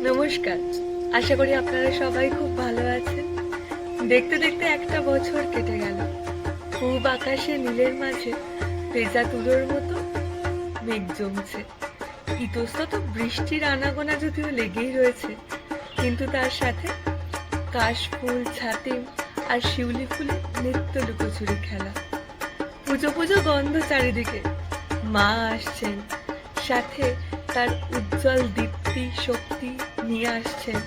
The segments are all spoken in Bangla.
নমস্কার। আশা করি আপনারা সবাই খুব ভালো আছেন। দেখতে দেখতে একটা বছর কেটে গেল। পূব আকাশে নীলের মাঝে ভেজা তুলোর মতো মেঘ জমছে। ইতস্তত বৃষ্টির আনাগোনা যদিও লেগেই রয়েছে, কিন্তু তার সাথে কাশফুল, ছাতিম আর শিউলি ফুলে নিত্য লুকোচুরি খেলা। পুজো পুজো গন্ধ চারিদিকে। মা আসছেন, সাথে তার উজ্জ্বল দীপ্তি শক্তি নিয়ে আসছেন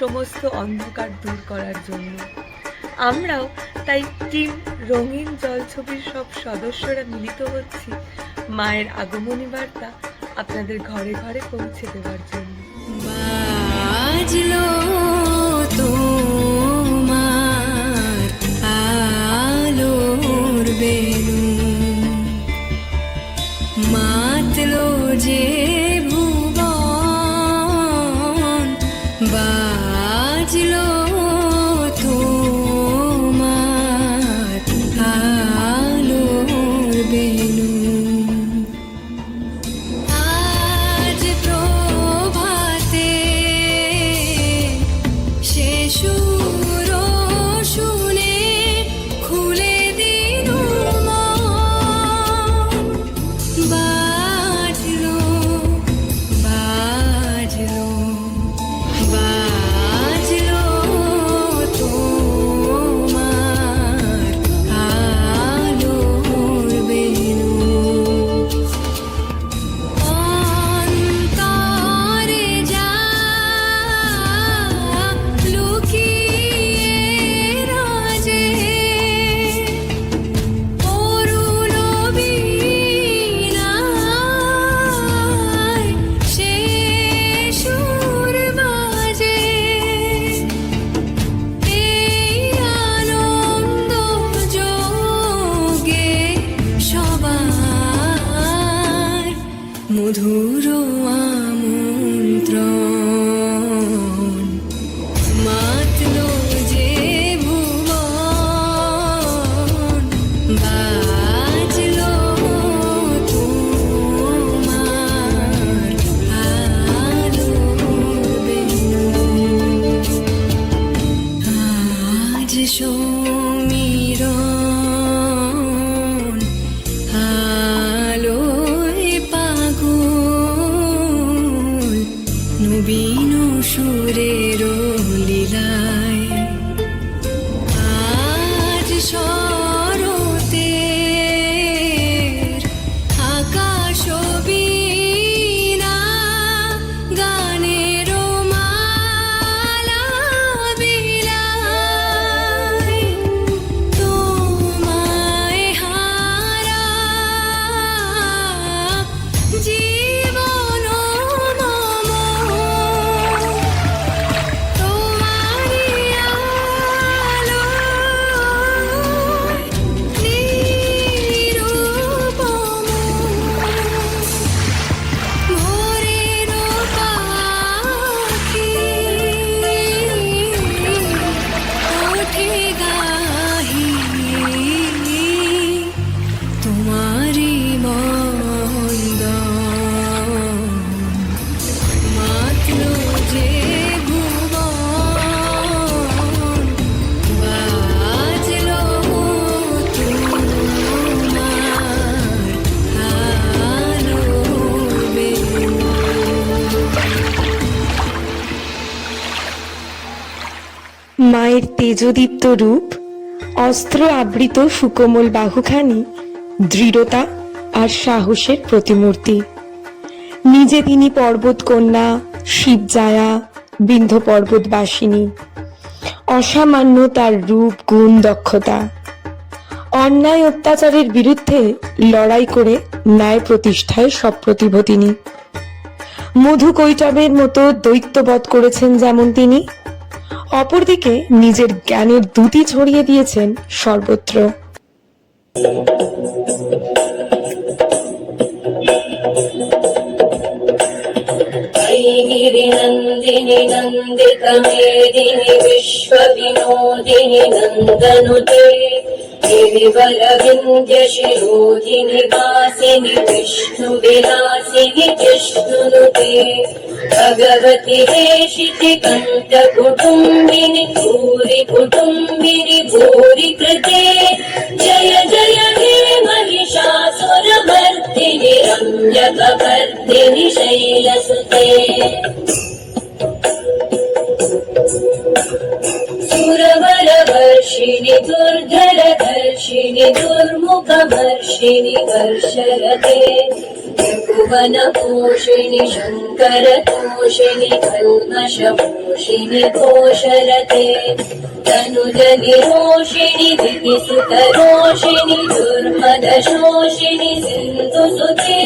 সমস্ত অন্ধকার দূর করার জন্য। আমরাও তাই টিম রঙিন জলছবির সব সদস্যরা মিলিত হচ্ছি মায়ের আগমনী বার্তা আপনাদের ঘরে ঘরে পৌঁছে দেওয়ার জন্য। বাজলো তোমার আলোর বেলুন, মাতলো যে ভুবন, বাজলো তোমার আলোর বেলুন। আজ প্রভাতে সে সুর শুনে খুলে দিল মন, বাজলো বাজলো বাজলো তোমার আলোর বেলুন। অন্তরে যা লুকিয়ে রাজে, অরুণ বীণায় সে সুর বাজে। এই আনন্দ যোগে সবার মধুর আমন্ত্রণ, মাতলো যে ভুবন, বাজলো তোমার আলোর বেলুন। আজ সমীরণ আলোয় পাগল, নবীন সুরের লীলায়। আজ শরতের আকাশ বীণা, গানের মালা বিলায়। তোমায় হারা জীবন মম, তোমারি আলোয় নিরুপম। ভোরের পাখি ওঠে গাহি তোমারি বন্দন, মাতলো যে ভুবন, বাজলো তোমার আলোর বেলুন। মায়ের তেজদীপ্ত রূপ, অস্ত্র আবৃত সুকোমল বাহুখানি দৃঢ়তা আর সাহসের প্রতিমূর্তি। নিজে তিনি পর্বত কন্যা, শিবজায়া, বিন্ধ্য পর্বতবাসিনী। অসামান্য তার রূপ, গুণ, দক্ষতা। অন্যায় অত্যাচারের বিরুদ্ধে লড়াই করে ন্যায় প্রতিষ্ঠায় সপ্রতিভ তিনি। মধু কৈটবের মতো দৈত্যবধ করেছেন যেমন তিনি, অপরদিকে নিজের জ্ঞানের দ্যুতি ছড়িয়ে দিয়েছেন সর্বত্র। गिरिनन्दिनि नन्दितमेदिनि विश्वविनोदिनि नन्दनुते गिरिवरविन्द्यशिरोधिनि वासिनि विष्णुविलासिनि जिष्णुनुते भगवति हेशिति कण्ठकुटुम्बिनि भूरि कुटुम्बिनि भूरि कृते जय जय हे महिषासुरमर्दिनि रम्यकवर्दिनि शैलसुते सुरवरवर्षिणि दुर्धरधर्षिणि दुर्मुखवर्षिणि वर्षरते त्रिभुवनपोषिणि शङ्करतोषिणि कल्मषपोषिणि घोषरते तनुजनिरोषिणि दितिसुतरोषिणि दुर्मदशोषिणि सिन्धुसुते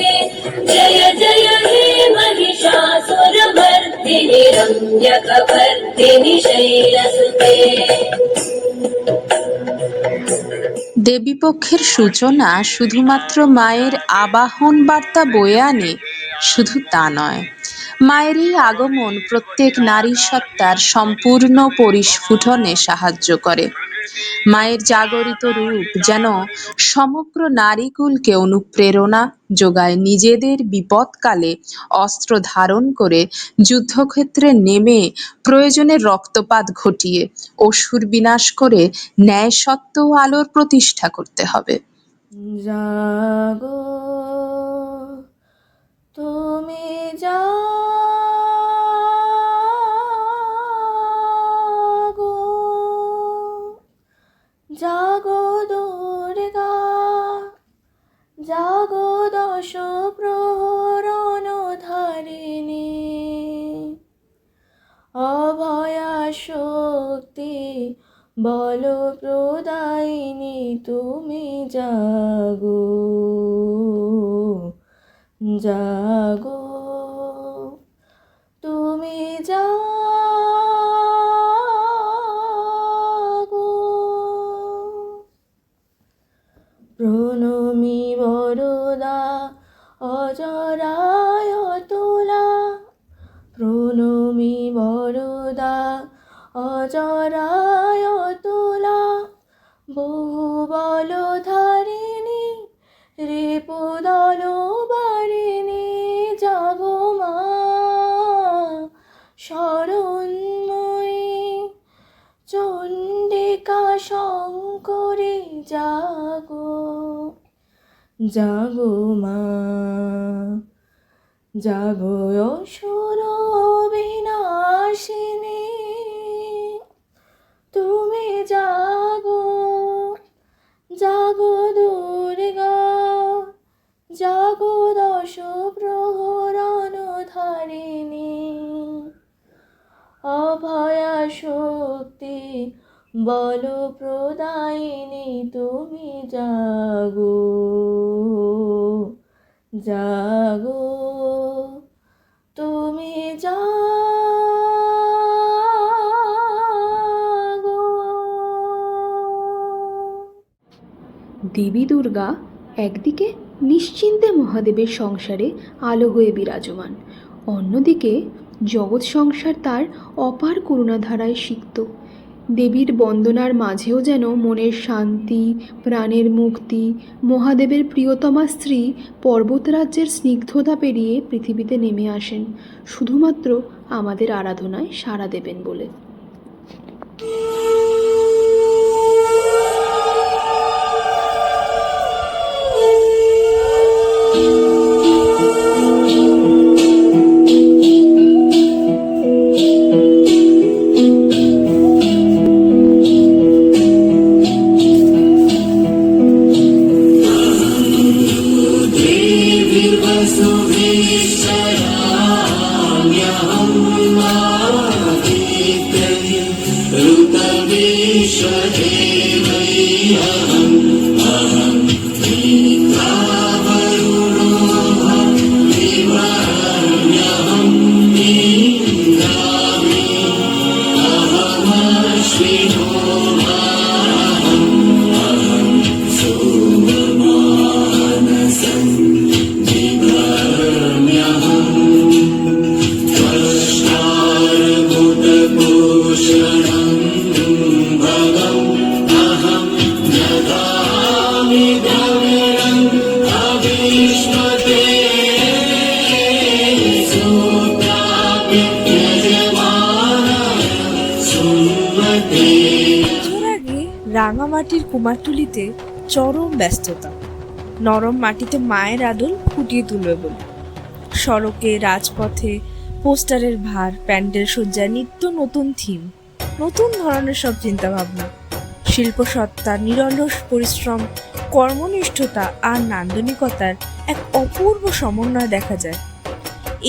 जय जय हे महिषासुरमर्दिनि रम्यकवर्दिनि शैलसुते। দেবীপক্ষের সূচনা শুধুমাত্র মায়ের আবাহন বার্তা বয়ে আনে, শুধু তা নয়, মায়ের এই আগমন প্রত্যেক নারী সত্তার সম্পূর্ণ পরিস্ফুটনে সাহায্য করে। মায়ের জাগরিত রূপ যেন সমগ্র নারীকুলকে অনুপ্রেরণা যোগায়, নিজেদের বিপদকালে অস্ত্র ধারণ করে যুদ্ধক্ষেত্রে নেমে প্রয়োজনে রক্তপাত ঘটিয়ে অসুর বিনাশ করে ন্যায় সত্য ও আলোর প্রতিষ্ঠা করতে হবে। জাগো তুমি জাগো, জাগো দুর্গা, জাগো দশ প্রহরণ ধারিণী, অভয়া শক্তি বল প্রদায়িনী তুমি জাগো, জাগো তুমি জাগো। প্রণমী বরদা অজরায় তোলা, প্রণমী বরদা অজরায় তোলা, বহু বল ধারিণী রিপুদল বারিণী, জাগো মা শরণময়ী চণ্ডিকা শঙ্করী, জাগো, জাগো মা, জাগো অসুর বিনাশিনী তুমি জাগো, জাগো দুর্গা, জাগো দশ প্রহরণ ধারিণী, অভয়া শক্তি বল প্রদায়িনী তুমি জাগো, জাগো তুমি জাগো। দেবী দুর্গা একদিকে নিশ্চিন্তে মহাদেবের সংসারে আলো হয়ে বিরাজমান, অন্যদিকে জগৎ সংসার তার অপার করুণাধারায় সিক্ত। দেবীর বন্দনার মাঝেও যেন মনের শান্তি, প্রাণের মুক্তি, মহাদেবের প্রিয়তমা স্ত্রী পর্বতরাজ্যের স্নিগ্ধতা পেরিয়ে পৃথিবীতে নেমে আসেন শুধুমাত্র আমাদের আরাধনায় সাড়া দেবেন বলে। भूषणं भगं রাঙামাটির কুমারটুলিতে চরম ব্যস্ততা। নরম মাটিতে মায়ের আদল ফুটিয়ে তুলবে বলে সড়কে, রাজপথে পোস্টারের ভার, প্যান্ডেল সজ্জায় নিত্য নতুন থিম, নতুন ধরনের সব চিন্তাভাবনা। শিল্পসত্তা, নিরলস পরিশ্রম, কর্মনিষ্ঠতা আর নান্দনিকতার এক অপূর্ব সমন্বয় দেখা যায়।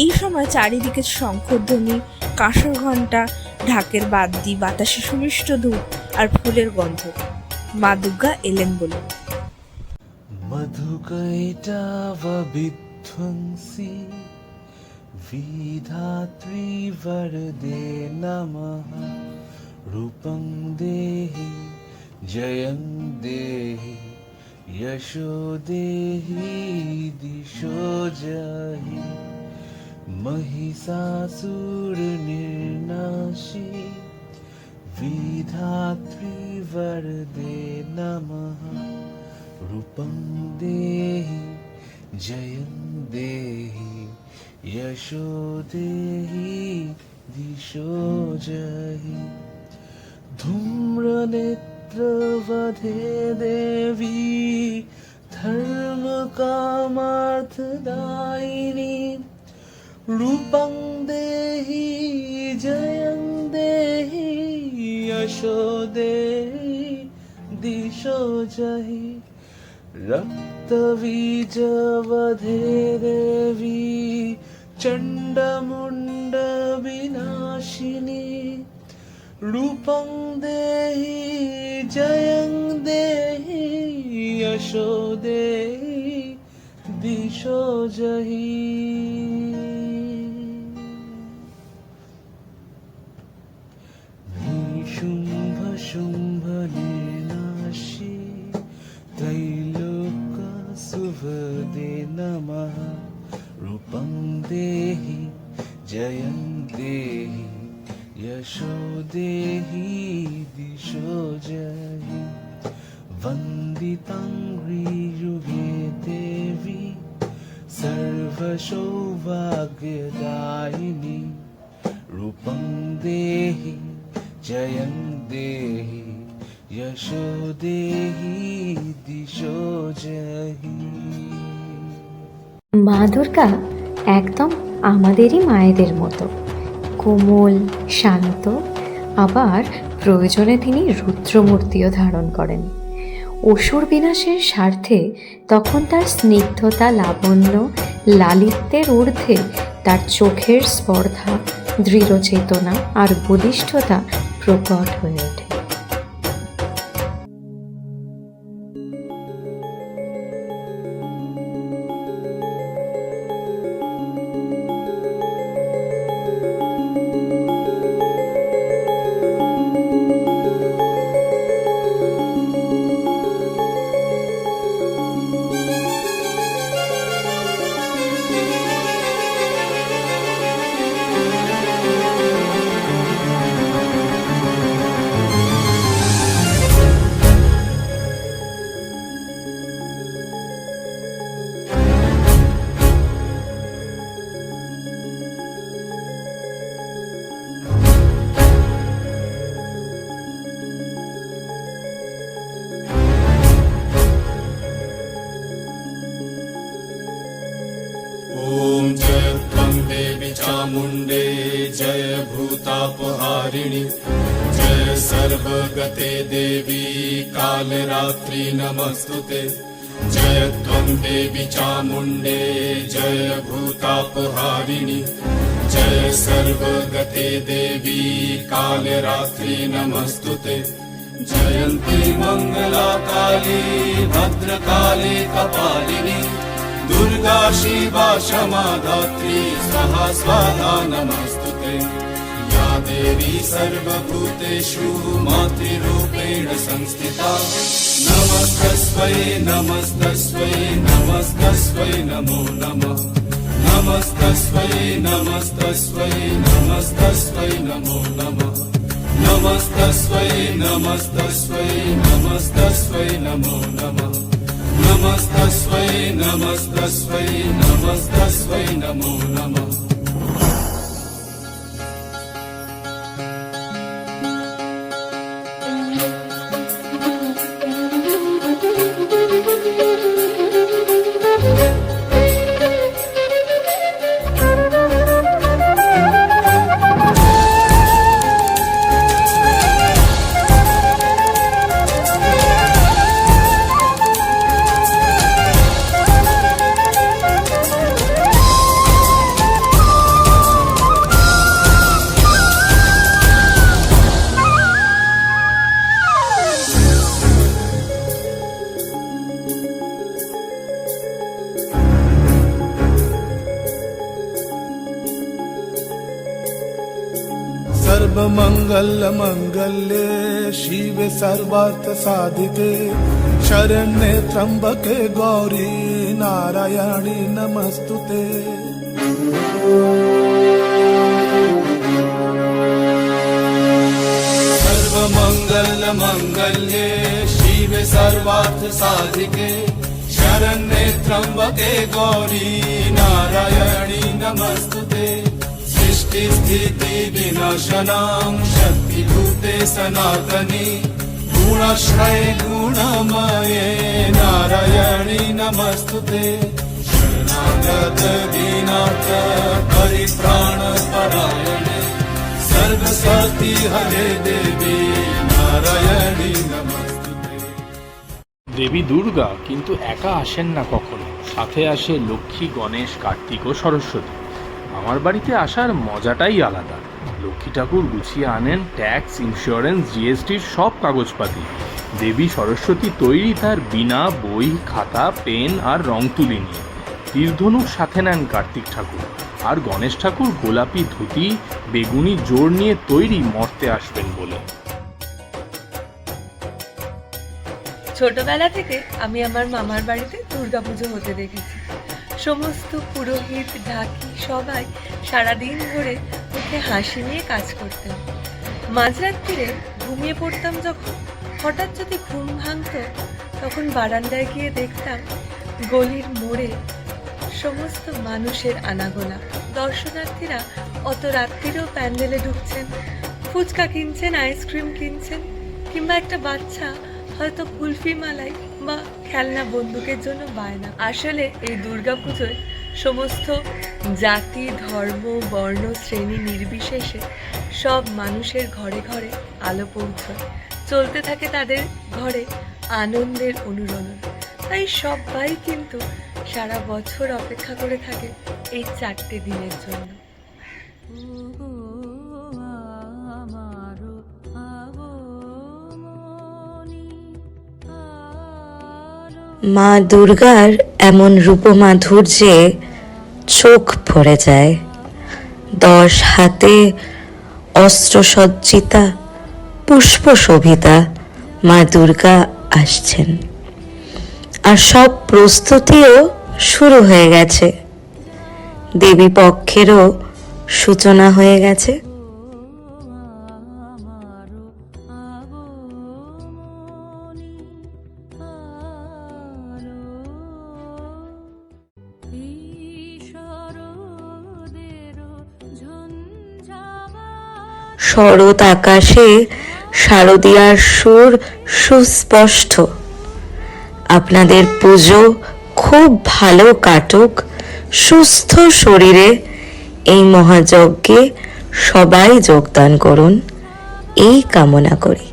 এই সময় চারিদিকে শঙ্খধ্বনি, কাঁসর ঘণ্টা, ঢাকের বাদ্যি, বাতাসে সুমিষ্ট ধূপ আর ফুলের গন্ধ। মা দুর্গা এলেন বলে। मधुकैटव विध्वंसी विधात्री वरदे नमः रूपं देहि जयं देहि यशो देहि दिशो जहि महिषासुरनिर्नाशी विधात्री वरदे नमः रूपं देहि जयं देहि यशो देहि दिशो जहि धूम्रनेत्रवधे देवी धर्मकामार्थदायिनी रूपं देहि जयं देहि यशो देहि दिशो जहि रक्तबीजवधे देवी चण्डमुण्डविनाशिनी रूपं देहि जयं देहि यशो देहि दिशो जहि निशुम्भ शुम्भ निर्नाशी त्रैलोक्यशुभदे नमः रूपं देहि जयं देहि यशो देहि दिशो जहि वन्दिताङ्घ्रियुगे देवी सर्वसौभाग्यदायिनी रूपं देहि जयं देहि यशो देहि दिशो जहि। মা দুর্গা একদম আমাদেরই মায়েদের মতো, কোমল, শান্ত, আবার প্রয়োজনে তিনি রুদ্রমূর্তিও ধারণ করেন। অসুর বিনাশের স্বার্থে তখন তার স্নিগ্ধতা, লাবণ্য, লালিত্যের ঊর্ধ্বে তার চোখের স্পর্ধা, দৃঢ় চেতনা আর বলিষ্ঠতা প্রকট হয়ে ওঠে। चामुण्डे जय भूतापहारिणि जय सर्वगते देवी कालरात्रि नमस्तुते जय त्वं देवी चामुण्डे जय भूतापहारिणि जय सर्वगते देवी कालरात्रि नमस्तुते जयन्ती मङ्गला काली भद्रकाली कपालिनी दुर्गा शिवा क्षमा धात्री स्वाहा स्वाहा नमस्तुते या देवी सर्वभूतेषु मातृरूपेण संस्थिता नमस्तस्मै नमस्तस्मै नमस्तस्मै नमो नमः नमस्तस्मै नमस्तस्मै नमस्तस्मै नमो नमः नमस्तस्मै नमस्तस्मै नमस्तस्मै नमो नमः नमस्तस्मै नमस्तस्मै नमस्तस्मै नमो नमः। सर्वमंगल मंगल्ये शिवे सर्वार्थ साधिके शरण्ये त्र्यंबके गौरी नारायणी नमस्तुते। सर्वमंगल मंगल्ये शिवे सर्वार्थ साधिके शरण्ये त्र्यंबके गौरी नारायणी नमस्तुते। सृष्टि स्थिति विनाशनां शक्तिभूते सनातनी गुणाश्रये गुणमये नारायणी नमस्तुते। शरणागत दीनार्थ परित्राण परायणे सर्वशक्ति हरे देवी नारायणी नमस्तुते। দেবী দুর্গা কিন্তু একা আসেন না কখনো, সাথে আসে লক্ষ্মী, গণেশ, কার্তিক ও সরস্বতী। আমার বাড়িতে আসার মজাটাই আলাদা। লক্ষ্মী ঠাকুর গুছিয়ে আনেন ট্যাক্স, ইন্স্যুরেন্স, জিএসটির সব কাগজপাতি। দেবী সরস্বতী তৈরি তার বীণা, বই, খাতা, পেন আর রং তুলি নিয়ে। তীরধনুক সাথে নেন কার্তিক ঠাকুর, আর গণেশ ঠাকুর গোলাপি ধুতি, বেগুনি জোড় নিয়ে তৈরি মর্তে আসবেন বলে। ছোটবেলা থেকে আমি আমার মামার বাড়িতে দুর্গাপুজো হতে দেখেছি। সমস্ত পুরোহিত, ঢাকি সবাই সারাদিন ধরে মুখে হাসি নিয়ে কাজ করতেন। মাঝরাত্রিরে ঘুমিয়ে পড়তাম যখন, হঠাৎ যদি ঘুম ভাঙত তখন বারান্দায় গিয়ে দেখতাম গলির মোড়ে সমস্ত মানুষের আনাগোনা। দর্শনার্থীরা অত রাত্রিরেও প্যান্ডেলে ঢুকছেন, ফুচকা কিনছেন, আইসক্রিম কিনছেন, কিংবা একটা বাচ্চা হয়তো কুলফি মালাই বা খেলনা বন্দুকের জন্য বায়না। আসলে এই দুর্গাপুজোয় সমস্ত জাতি, ধর্ম, বর্ণ, শ্রেণী নির্বিশেষে সব মানুষের ঘরে ঘরে আলো পৌঁছয়, চলতে থাকে তাদের ঘরে আনন্দের অনুরণন। তাই সবাই কিন্তু সারা বছর অপেক্ষা করে থাকে এই 4টে দিনের জন্য। মা দুর্গার এমন রূপমাধুর্যে চোখ ভরে যায়। 10 হাতে অস্ত্রসজ্জিতা, পুষ্পশোভিতা মা দুর্গা আসছেন, আর সব প্রস্তুতিও শুরু হয়ে গেছে। দেবী পক্ষেরও সূচনা হয়ে গেছে। শরৎ আকাশে শারদীয়ার সুর সুস্পষ্ট। আপনাদের পুজো খুব ভালো কাটুক, সুস্থ শরীরে এই মহাযজ্ঞে সবাই যোগদান করুন, এই কামনা করি।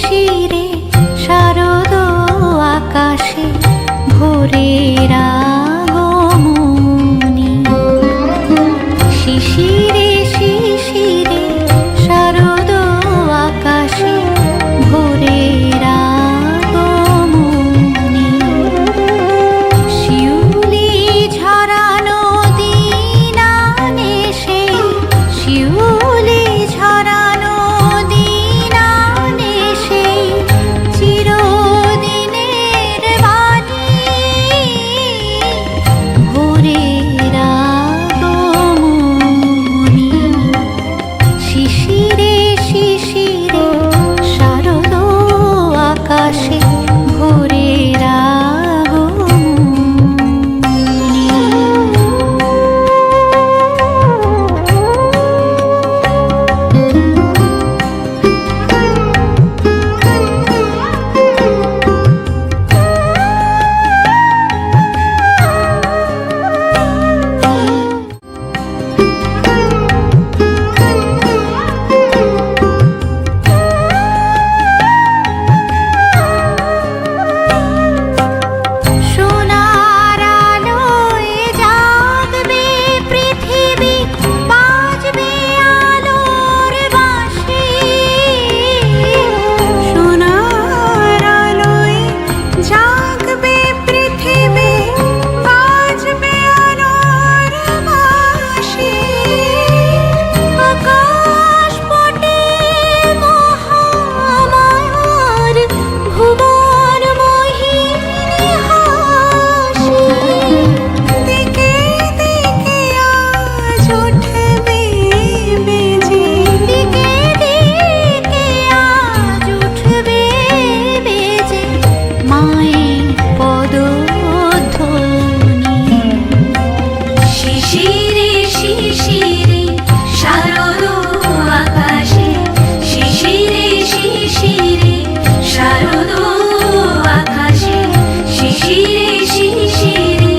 শিশিরে শারদ আকাশে ভোরের আগমনী শিশিরে শিশিরে শারদ আকাশে ভোরের আগমনী শিউলি ঝরানো দিন আনে সে শিউলি ঝরানো দিন আনে সে চিরদিনের বাণী ভোরের আগমনী শিশিরে শিশিরে শারদ আকাশে ভোরের সোনার আলোয় জাগবে পৃথিবী বাজবে আলোর বাঁশি সোনার আলোয় জাগবে পৃথিবী বাজবে আলোর বাঁশি আকাশ পটে মহামায়ার ভুবন মোহিনী হাসি দিকে দিকে আজ উঠবে বেজে দিকে দিকে আজ উঠবে বেজে মায়ের পদধ্বনি শিশিরে শিশিরে শারদ আকাশে শিশিরে শিশিরে শারদ আকাশে শিশিরে শিশিরে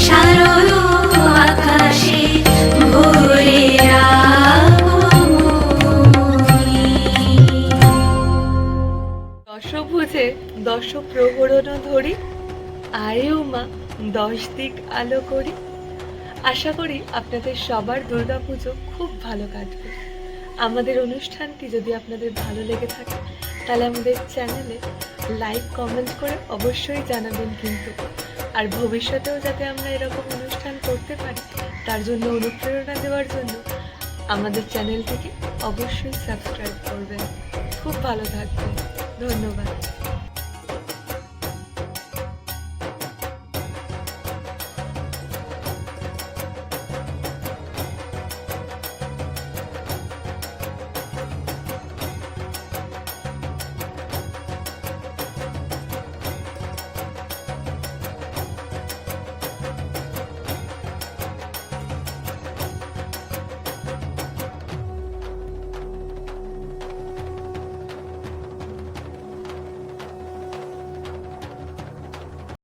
শারদ আকাশে ভোরের আগমনী দশভুজে দশ প্রহরণ ধরি আয়ু মা 10 দিক আলো করি। আশা করি আপনাদের সবার দুর্গাপুজো খুব ভালো কাটবে। আমাদের অনুষ্ঠানটি যদি আপনাদের ভালো লেগে থাকে তাহলে আমাদের চ্যানেলে লাইক কমেন্ট করে অবশ্যই জানাবেন কিন্তু। আর ভবিষ্যতেও যাতে আমরা এরকম অনুষ্ঠান করতে পারি তার জন্য অনুপ্রেরণা দেওয়ার জন্য আমাদের চ্যানেলটিকে অবশ্যই সাবস্ক্রাইব করবেন। খুব ভালো থাকবেন। ধন্যবাদ।